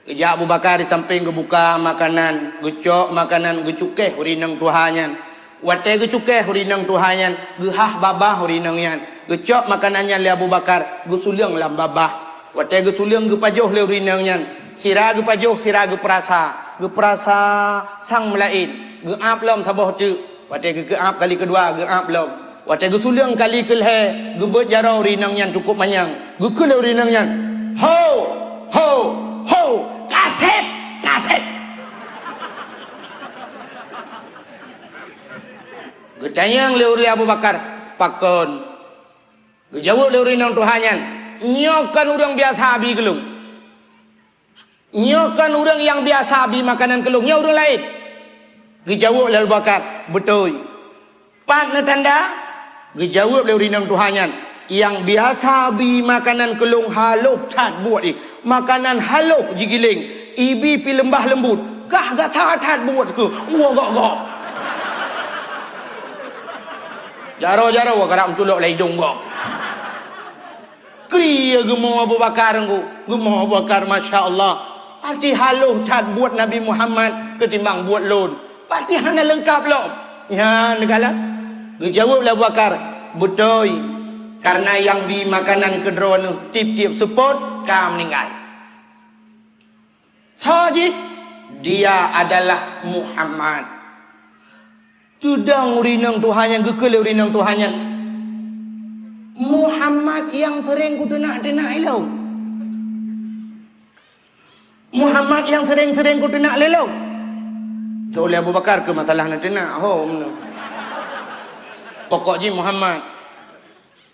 Gejak Abu Bakar di samping gebuka makanan gecok makanan gecukeh rinang tuhannya. Wate gecuke hurinang tuhanyan gehah babah hurinang yan gecok makanannya le Abu Bakar gusuliang lam babah wate gusuliang gepajoh le hurinang yan sira gepajoh sira geprasa sang melain geap lom saboh tu wate geap kali kedua geap lom wate gusuliang kali kelhe gebet jarau hurinang yan cukup manyang gekul le hurinang yan ho ho ho kaset Getanyang leuri Abu Bakar pakon. Gejawab leuri nang Tuhanyan. Nyokan orang biasa abi kelung. Nyokan orang yang biasa abi makanan kelung. Nya orang lain. Gejawab leuri Abu Bakar betul. Pat na tanda. Gejawab leuri nang Tuhanyan. Yang biasa abi makanan kelung haluh tat buat ni. Makanan haluh jigiling. Ibi pi lembah lembut. Kah gak tat buat ke. Gok. Jaro-jaro wa karam culok lai hidung kau. Kriya gemau Abu Bakar ku. Gemau Abu Bakar masya-Allah. Pati haluh tat buat Nabi Muhammad ketimbang buat lon. Pati hana lengkap lo. Ya negala. Gejawab Abu Bakar, betul. Karena yang bi makanan kedrone tip-tip sepot kam meninggal. Saji dia adalah Muhammad. Tudang urinang Tuhan yang gekele urinang Tuhan yang Muhammad yang sering ku tenak ilau. Muhammad yang sering ku tenak lelau. Tu oleh Abu Bakar ke masalah nak tenak. Pokoknya Muhammad.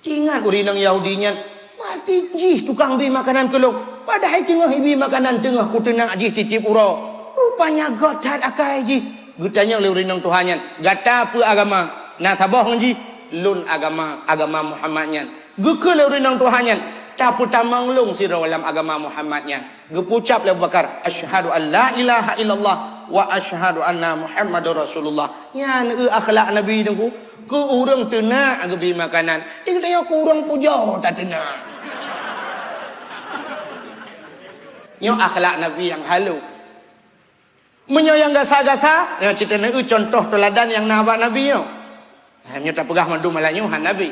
Ingat urinang Yahudinya mati jih tukang bi makanan keluk. Padahal tengah bi makanan tengah ku tenak jih titip ura. Rupanya godat akai jih. Gutanya oleh urinang Tuhannya gata apa agama nah sabah ji lun agama Muhammadnya guke le urinang Tuhannya Tapu tamanglung sira dalam agama Muhammadnya. Gepucap le Abu Bakar, asyhadu an la ilaha illallah wa asyhadu anna Muhammadur Rasulullah. Yan akhlak Nabi nunggu ke urang tenak gebi makanan. Dia ku urang puja tak tenak. Nyo akhlak Nabi yang halu. Menyo yang gasa-gasa, ya cerita contoh teladan yang nabak Nabi yo. Hanya tak pegah mandu malanyo han Nabi.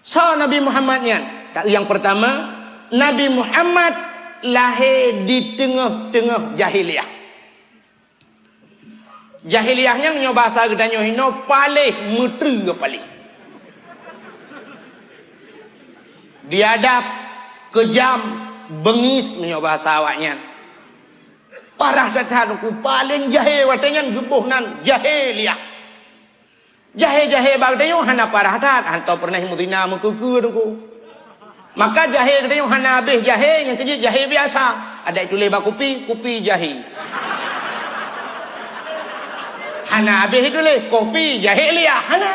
So Nabi Muhammadnya, tak yang pertama, Nabi Muhammad lahir di tengah-tengah jahiliyah. Jahiliyahnya menyo bahasa gedanyo hino palih meteri palih. Diadap, kejam, bengis menyo bahasa awaknya. Parah tatan ku paling jahil watenya gebuhnan jahiliyah. Jahil-jahil bagdayo hana parah tat hanto pernah mudina mukuku ku. Maka jahil gadayo hana habis jahil yang kejut jahil biasa. Ada itu leba kopi jahil. Hana habis itu le kopi jahiliyah hana.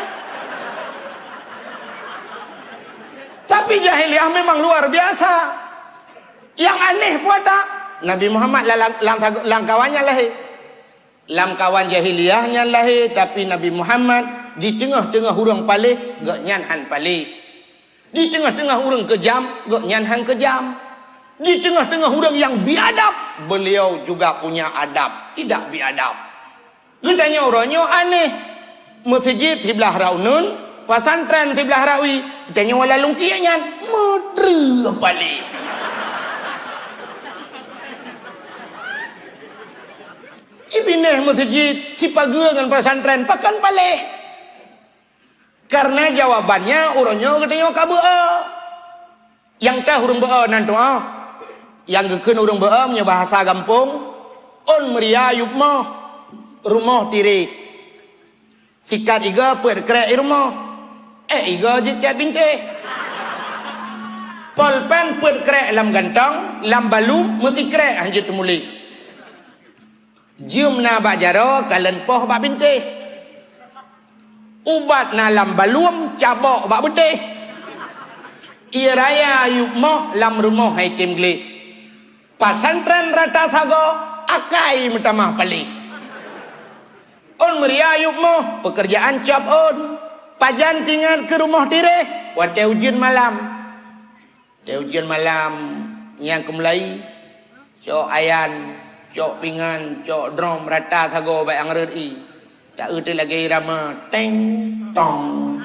Tapi jahiliyah memang luar biasa. Yang aneh pun tak. Nabi Muhammad langkawannya lahir. Langkawan jahiliyahnya lahir, tapi Nabi Muhammad di tengah-tengah hurang palih gak nyanhan palih. Di tengah-tengah hurang kejam gak nyanhan kejam. Di tengah-tengah hurang yang biadab, beliau juga punya adab, tidak biadab. Gedanya orangnya aneh. Masjid sebelah Raunun, pesantren sebelah Rawi, gedanya wala lungkianya mudri palih. Ibineh masjid si pageung dengan pesantren pakan paleh. Karena jawabannya urangnya katanya kabeu. Yang teh urang beu nantu yang gekeun urang beu nya bahasa gampung on meria yupmah rumah tiri. Sikat iga peut krek rumah. Iga jecet binte. Polpen peut krek lam gantong, lam balum mesti krek hanjut temuli. Jum na bak jaro kalen poh bak bintih. Ubat na lam balum cabok bak betih. Ia raya yukmoh lam rumah hai tim geli. Pasantren rata sago akai metamah pali. On meria yukmoh pekerjaan job on. Pajan tinggal ke rumah tire wate ujian malam. Te ujian malam yang kemlai cok ayan cok pingan, cok drum, rata thago baik ang reri. Tak uti lagi rama, teng, tong,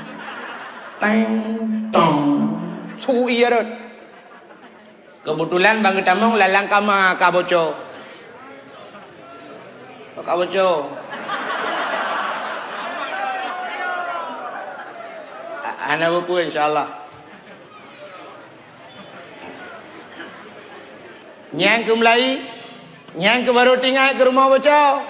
teng, tong. Su iya rot. Kebetulan bang tamong lalang kama kaboco. Kaboco. Ana buku insyaallah. Nyang kumlai yang ke baru tinggal ke rumah bocah.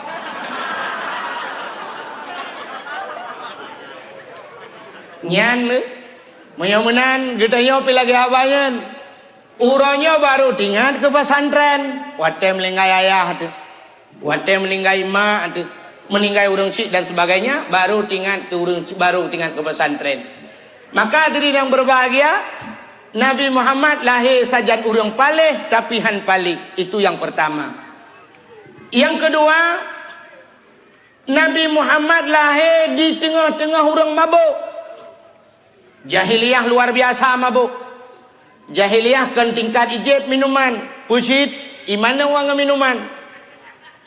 Nyan menyamenan gedanya pi lagi habayan. Urangnya baru tinggal ke pesantren. Wate melinggai ayah tu. Wate melinggai mak tu. Meninggal urang cik dan sebagainya baru tinggal ke baru tinggal ke pesantren. Maka diri yang berbahagia Nabi Muhammad lahir sajan urang palih tapi han palih. Itu yang pertama. Yang kedua, Nabi Muhammad lahir di tengah-tengah orang mabuk. Jahiliyah luar biasa mabuk. Jahiliyah kan tingkat ijib minuman. Pucit, imana wang minuman.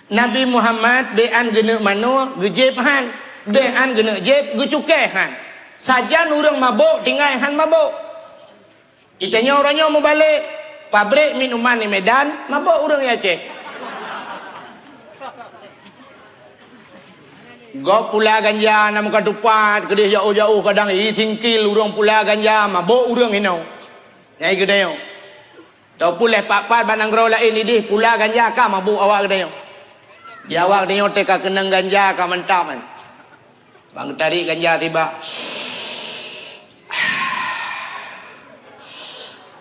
Nabi Muhammad bean gena mano gejebhan. Bean gena jeb gecukehan. Sajan orang mabuk tinggal han mabuk. Itanya orangnya mau balik. Pabrik minuman di Medan, mabuk orang ya Aceh. Gop pula ganja nam katupat kedih jauh-jauh kadang tingkil urang pula ganja mabuk urang hino. Nyai gedeyo. Tau puleh papat banang gro lain idih pula ganja ka mabuk awak gedeyo. Di awak gedeyo teka kenang ganja ka mentap man. Bang tarik ganja tiba.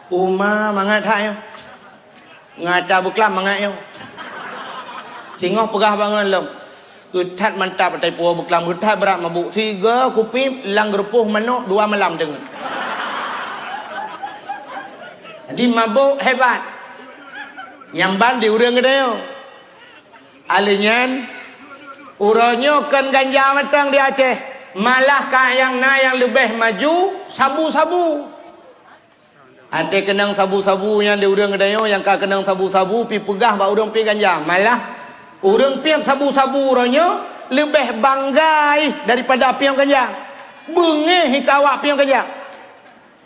Uma mangat hayo. Ngata buklam mangat yo. Singoh pegah bangun lem. Kutat mantap atai puah beklam kutat berat mabuk 3 kupi lang gerupuh manuk 2 malam dengan. Jadi mabuk hebat. Nyamban di urang kedai. Alinyan uronyo kan ganja matang di Aceh. Malah kah yang lebih maju sabu-sabu. Ada kenang sabu-sabu yang di urang kedai yang kah kenang sabu-sabu pi pegah ba urang pi ganja. Malah urang pi sabu-sabu uronyo lebih banggai daripada pi ganja. Bengeh hikawak pi ganja.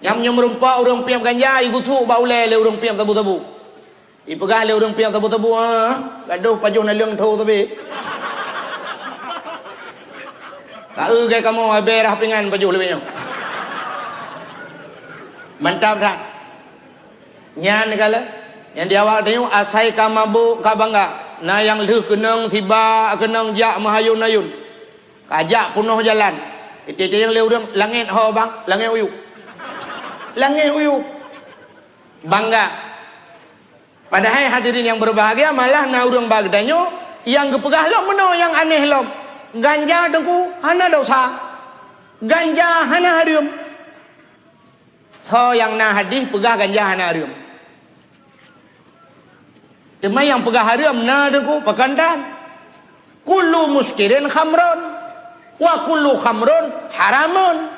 Yang menyerumpa urang pi ganja igutu ba ulai le urang pi sabu-sabu. Ipegah le urang pi sabu-sabu gaduh pajuh nalung tho tapi. Tahu ke kamu berah pingan baju lebihnya. Mantap tak? Nyan kala yang dia awak tengok asai ka mabuk ka bangga. Na yang leh kenang tiba kenang jak mahayun-ayun. Kajak punuh jalan. Itu yang le urang langit ho bang, langit uyu. Langit uyu. Bangga. Padahal hadirin yang berbahagia malah na urang bagdanyo yang gepegah lo meno yang aneh lo. Ganja dengku hana dosa. Ganja hana harum. So yang na hadis pegah ganja hana harum. Cuma yang pegah harum na dengku pakandan. Kullu muskirin khamrun wa kullu khamrun haramun.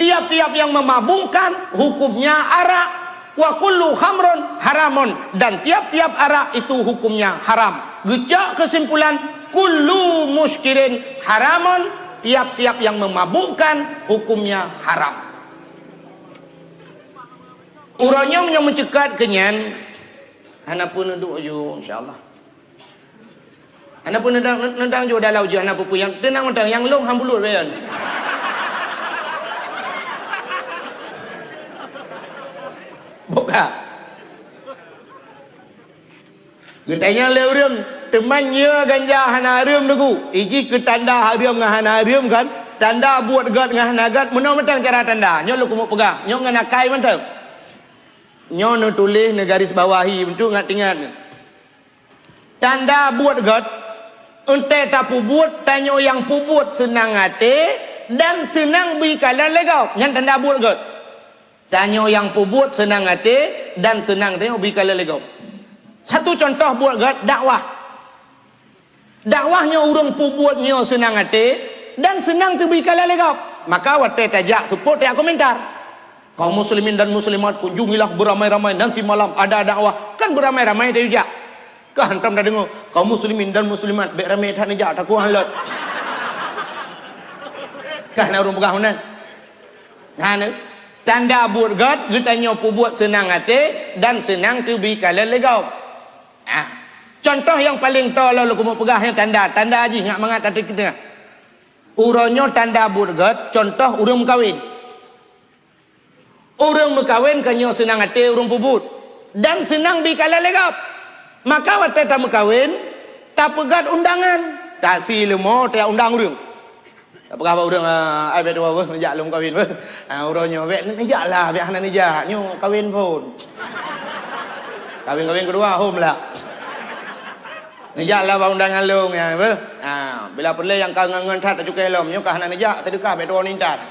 Tiap-tiap yang memabukkan hukumnya arak. Wa kullu khamrun haramun. Dan tiap-tiap arak itu hukumnya haram. Gejak kesimpulan kullu muskirin haramun. Tiap-tiap yang memabukkan hukumnya haram. Uranya yang mencekat kenyan. Hana pun duduk je insyaAllah. Hana pun nendang je dalau je. Hana pun yang tenang mentang. Yang long hambulut bayan. Buka. Getanya le urang temannya ganja hana harum deku. Iji ke tanda harum ngah hana harum kan. Tanda buat gat ngah hana gat. Menang mentang cara tanda. Nyo lu kumuk pegah. Nyo ngana kai mentang. Nyo nu tulis ne garis bawahi untuk ngat-ingat. Tanda buat gat. Ente tak pubut tanyo yang pubut senang hati dan senang bikalan legau. Nyan tanda buat gat. Tanyo yang pubut senang hati dan senang tengok bikalan legau. Satu contoh buat gat dakwah. Dakwahnya urang pubutnya senang hati dan senang tu bikalan legau. Maka wate tajak support tak komentar. Kaum muslimin dan muslimat kunjungilah beramai-ramai nanti malam ada dakwah. Kan beramai-ramai dia juga. Kan hantam dah dengar kaum muslimin dan muslimat beramai tak nejak tak kuat halat. Kan urang pegah hunan. Nah, tanda buat gat getanya pubut senang hati dan senang tu bikalan legau. Contoh yang paling tolol kumuk pegah yang tanda haji ngak mangat tadi kita. Uronyo tanda burgat contoh urang kawin. Urang mekawin kanyo senang hati urang pubut dan senang bikalan legap. Maka wate ta mekawin ta pegat undangan. Tak silemo ta undang urang. Tak pegah ba urang ai bet wa ngejak lum kawin ba. Uronyo bet ngejaklah bet hanan nejak nyo kawin pun. Kawin kedua home lah. Nejak lah undangan long ya, ber. Bila perlu yang kau ngan tat cukai lom, nyo kah nak nejak sedekah bedo nintat.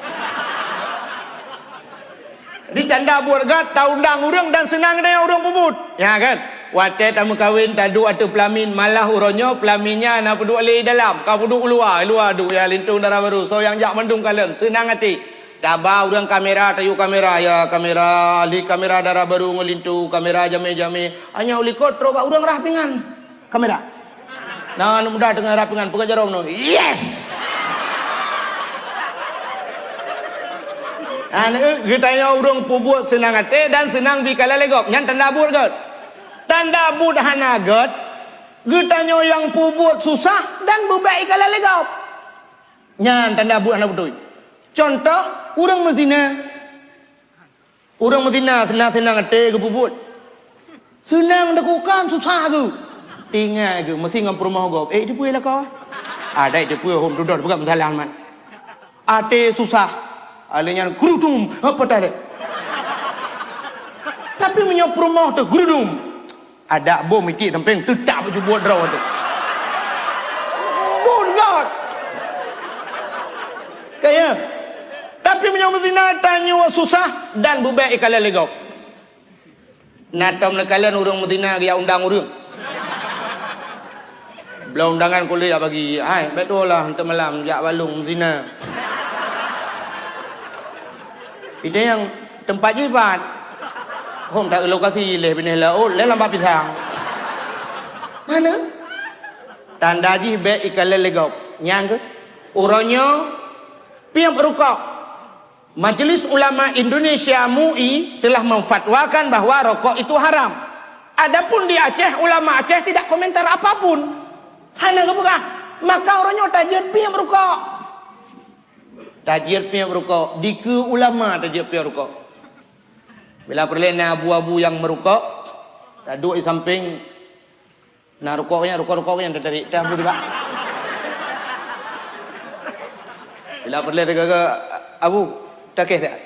Di tanda buat gat ta undang urang dan senang dia urang pubut. Ya kan? Wate tamu kawin tadu atu pelamin malah uronyo pelaminnya na peduk ali dalam, kau peduk luar du ya lintung darah baru. So yang jak mendung kalem, senang hati. Tabah urang kamera tayu kamera ya kamera li kamera darah baru ngelintu kamera jame-jame hanya uli kotro ba urang rapingan kamera. Nah mudah dengan rapingan pegang jarum no. Yes. Getanya urang pubut senang hati dan senang bikala legok. Nyan tanda bud gat. Tanda bud hana gat. Getanya yang pubut susah dan bebai kala legok. Nyan tanda bud hana betul. Contoh urang mezina. Urang mezina senang-senang hati ke pubut. Senang lakukan susah ke. Tinggal ke mesti ngam rumah gop. Dia punya lah kau. Ada dia punya home duduk bukan masalah man. Ate susah. Alenya gerudum apa tadi. Tapi punya rumah tu gerudum. Ada bom iki tempeng tetap baju buat draw tu. Good God. Kaya tapi punya mesti tanya susah dan bubai ikala legau. Natam na kalian urang Medina dia undang urang. Belah undangan kuliah bagi, ai betul lah untuk malam jak balung zina. Itu yang tempat jibat. Hom tak lokasi leh bini laut, leh lambat pisang. Mana? Tanda ji be ikale legok. Nyang ke? Uronyo piang rokok. Majelis Ulama Indonesia MUI telah memfatwakan bahwa rokok itu haram. Adapun di Aceh, ulama Aceh tidak komentar apapun. Hana kepegah, maka orangnya tajir piang rokok. Tajir piang rokok, di ke ulama tajir piang rokok. Bila perlena abu-abu yang merokok, tak duduk di samping, nah rokoknya yang tertarik, dah betul tak? Bila perlena ke abu, tak kes tak?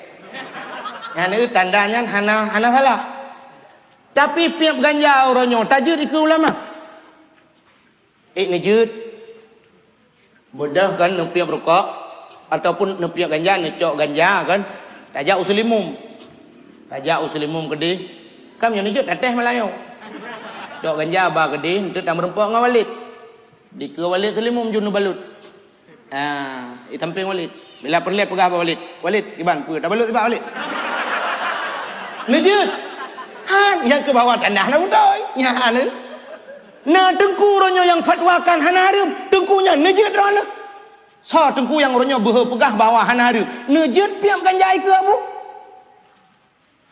Yang ini tandanya hana salah. Tapi piang ganja orangnya tajir di ke ulama. Nejut mudah kan nepiak rokok ataupun nepiak ganja, necok ganja kan tajak usulimum kedi kam yang nejut teteh Melayu cok ganja ba kedi untuk tak merempok dengan walid di ke walid selimum junu balut itamping walid bila perle pegah ba walid iban pu tak balut tiba walid nejut han yang ke bawah tanah na udoy nya anu. Nah tengku orangnya yang fatwakan hana haram, tengkunya nejut rana. So tengku yang orangnya berpegah bawah hana haram, nejut piam ganjai ke abu?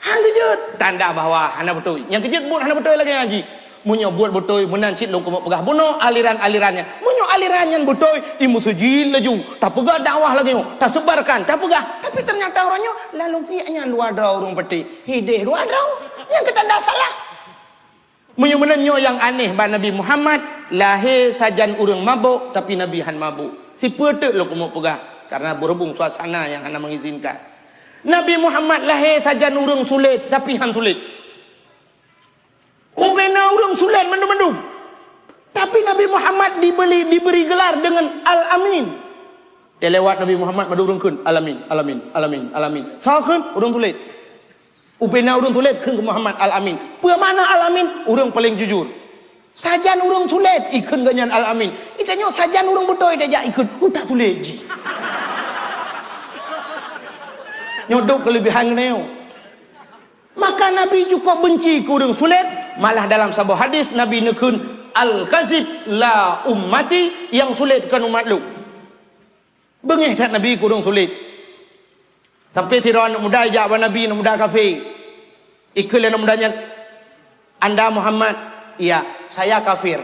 Han kejut, tanda bahwa hana betul. Yang kejut buat hana betul lagi ngaji. Munyo buat betul, munan cit long pegah buno aliran-alirannya. Munyo alirannya betul, imu sujil laju. Tak pegah dakwah lagi, tak sebarkan, tak pegah. Tapi ternyata orangnya lalu kianya dua draw urung peti, hideh dua draw. Yang ketanda salah. Menyo yang aneh ba Nabi Muhammad lahir sajan urang mabuk tapi Nabi han mabuk. Si petek lo kemo pegah karena berhubung suasana yang hana mengizinkan. Nabi Muhammad lahir sajan urang sulit tapi han sulit. Ubena urang sulit mendum-mendum. Tapi Nabi Muhammad diberi gelar dengan Al-Amin. Dia lewat Nabi Muhammad madurungkeun Al-Amin. Sakeun urang sulit. Ubena urang tulet ke Muhammad Al-Amin. Pua mana Al-Amin? Urang paling jujur. Sajan urang tulet ikun ganyan Al-Amin. Itanya sajan urang betul dia ikun. Tak tulet ji. Nyodok kelebihan neo. Maka Nabi juga benci ke urang sulit. Malah dalam sebuah hadis Nabi nekun al-kazib la ummati, yang sulit kan umat lu. Bengih tak Nabi ke urang sulit. Sampai tiruan muda jawab Nabi muda kafir. Ikut yang mudanya, Anda Muhammad, iya, saya kafir.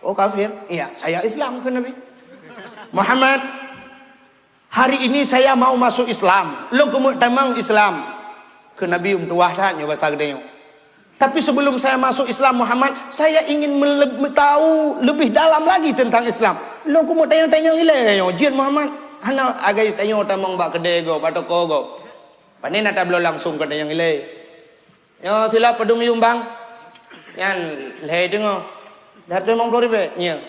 Oh kafir? Iya, saya Islam ke Nabi. Muhammad, hari ini saya mau masuk Islam. Lo kemuk tamang Islam ke Nabi tuah dah nyoba sagdenya. Tapi sebelum saya masuk Islam Muhammad, saya ingin tahu lebih dalam lagi tentang Islam. Lo kemuk tanya-tanya ilai, jian Muhammad. Hana agak tanya tamang bak kedai go, batoko go. Panen ada belum langsung ke yang ilai. Yo sila pedum yumbang. Yan leh dengo. Dah tu 50 ribu. Nya.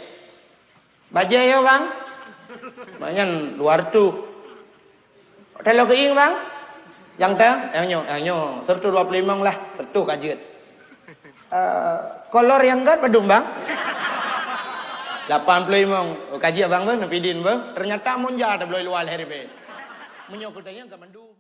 Baja yo bang. Banyak luar tu. Telo keing bang. Yang teh yang nyo sertu 25 lah, sertu kajet. Kolor yang kan pedum bang. 85 kaji abang bang napidin bang. Ternyata monja ada beloi luar hari be. Menyokutnya ke mandum.